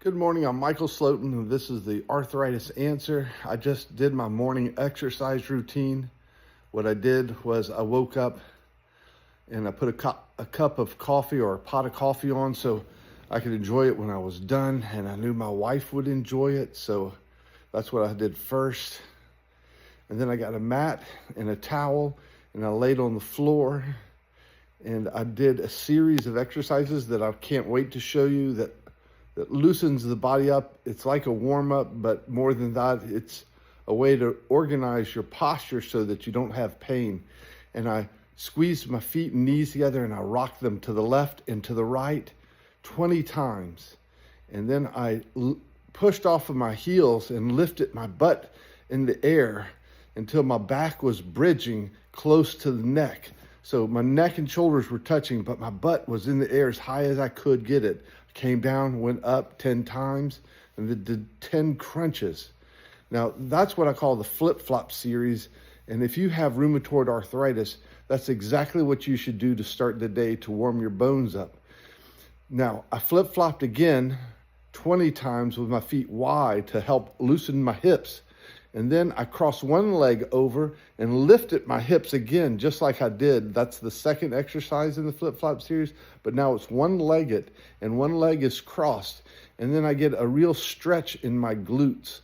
Good morning, I'm Michael Slotin, and this is the Arthritis Answer. I just did my morning exercise routine. What I did was I woke up and I put a cup of coffee or a pot of coffee on so I could enjoy it when I was done, and I knew my wife would enjoy it, so that's what I did first. And then I got a mat and a towel, and I laid on the floor, and I did a series of exercises that I can't wait to show you that loosens the body up. It's like a warm-up, but more than that, it's a way to organize your posture so that you don't have pain. And I squeezed my feet and knees together, and I rocked them to the left and to the right 20 times. And then I pushed off of my heels and lifted my butt in the air until my back was bridging close to the neck. So my neck and shoulders were touching, but my butt was in the air as high as I could get it. Came down, went up 10 times, and then did 10 crunches. Now, that's what I call the flip-flop series. And if you have rheumatoid arthritis, that's exactly what you should do to start the day to warm your bones up. Now, I flip-flopped again 20 times with my feet wide to help loosen my hips. And then I crossed one leg over and lifted my hips again, just like I did. That's the second exercise in the flip-flop series, but now it's one-legged, and one leg is crossed. And then I get a real stretch in my glutes.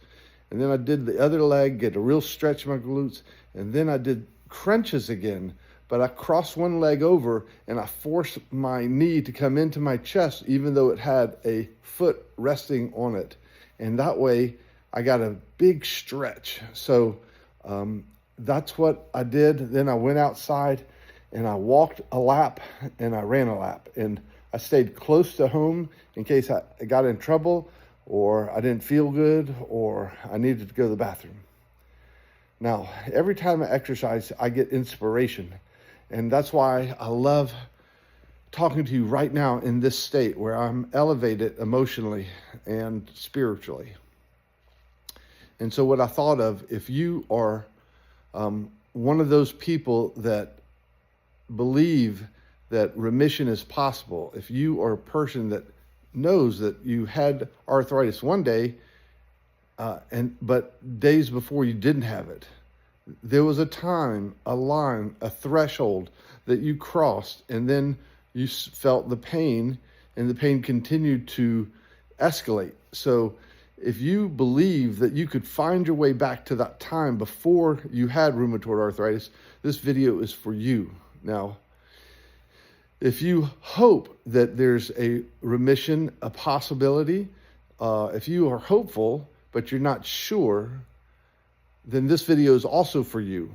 And then I did the other leg, get a real stretch in my glutes, and then I did crunches again. But I crossed one leg over, and I forced my knee to come into my chest, even though it had a foot resting on it. And that way, I got a big stretch. So that's what I did. Then I went outside and I walked a lap and I ran a lap. And I stayed close to home in case I got in trouble or I didn't feel good or I needed to go to the bathroom. Now, every time I exercise, I get inspiration. And that's why I love talking to you right now in this state where I'm elevated emotionally and spiritually. And so what I thought of, if you are one of those people that believe that remission is possible, if you are a person that knows that you had arthritis one day, but days before you didn't have it, there was a time, a line, a threshold that you crossed, and then you felt the pain, and the pain continued to escalate. So if you believe that you could find your way back to that time before you had rheumatoid arthritis, this video is for you. Now, if you hope that there's a remission, a possibility, if you are hopeful, but you're not sure, then this video is also for you.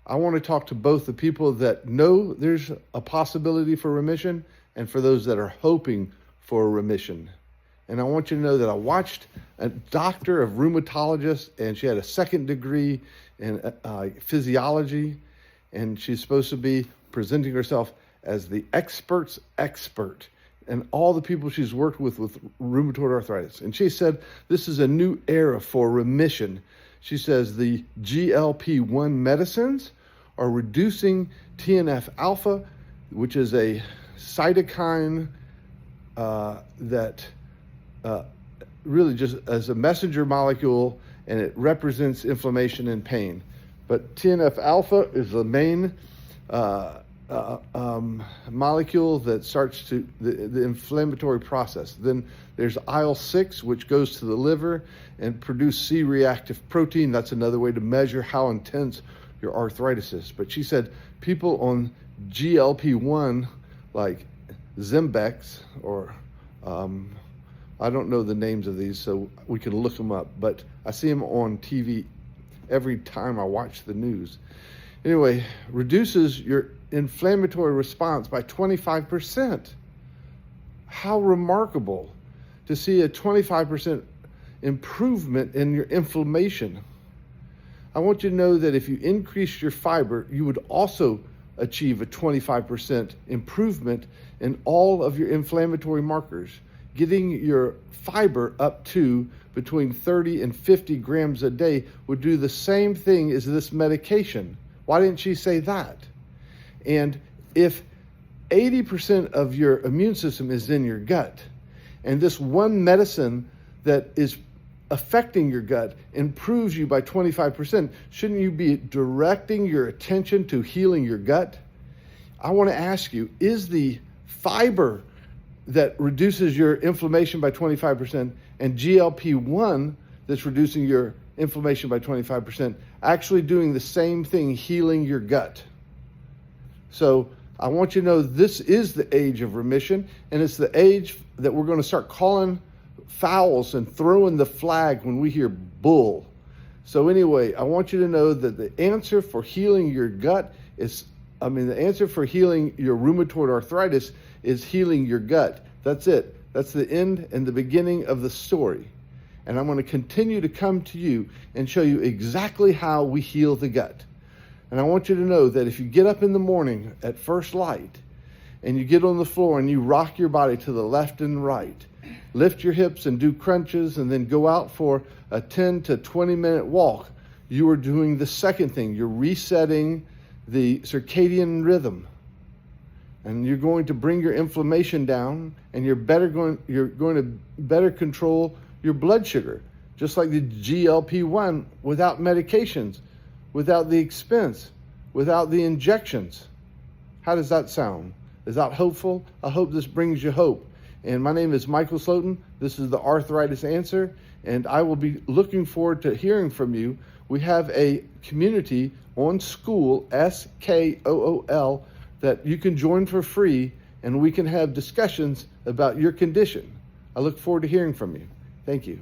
I want to talk to both the people that know there's a possibility for remission and for those that are hoping for a remission. And I want you to know that I watched a doctor of rheumatologist, and she had a second degree in physiology, and she's supposed to be presenting herself as the expert's expert and all the people she's worked with rheumatoid arthritis. And she said, this is a new era for remission. She says the GLP-1 medicines are reducing TNF-alpha, which is a cytokine that really just as a messenger molecule, and it represents inflammation and pain. But TNF-alpha is the main molecule that starts to the inflammatory process. Then there's IL-6, which goes to the liver and produce C-reactive protein. That's another way to measure how intense your arthritis is. But she said people on GLP-1, like Zembex or I don't know the names of these, so we can look them up, but I see them on TV every time I watch the news. Anyway, reduces your inflammatory response by 25%. How remarkable to see a 25% improvement in your inflammation. I want you to know that if you increase your fiber, you would also achieve a 25% improvement in all of your inflammatory markers. Getting your fiber up to between 30 and 50 grams a day would do the same thing as this medication. Why didn't she say that? And if 80% of your immune system is in your gut, and this one medicine that is affecting your gut improves you by 25%, shouldn't you be directing your attention to healing your gut? I want to ask you, is the fiber that reduces your inflammation by 25% and GLP-1 that's reducing your inflammation by 25% actually doing the same thing, healing your gut? So I want you to know this is the age of remission, and it's the age that we're going to start calling fouls and throwing the flag when we hear bull. So anyway, I want you to know that the answer for healing your gut the answer for healing your rheumatoid arthritis is healing your gut. That's it. That's the end and the beginning of the story. And I'm going to continue to come to you and show you exactly how we heal the gut. And I want you to know that if you get up in the morning at first light and you get on the floor and you rock your body to the left and right, lift your hips and do crunches, and then go out for a 10 to 20 minute walk, you are doing the second thing. You're resetting the circadian rhythm. And you're going to bring your inflammation down, and you're going to better control your blood sugar, just like the GLP-1, without medications, without the expense, without the injections. How does that sound? Is that hopeful? I hope this brings you hope. And my name is Michael Slotin. This is the Arthritis Answer, and I will be looking forward to hearing from you. We have a community on School, SKOOL, that you can join for free, and we can have discussions about your condition. I look forward to hearing from you. Thank you.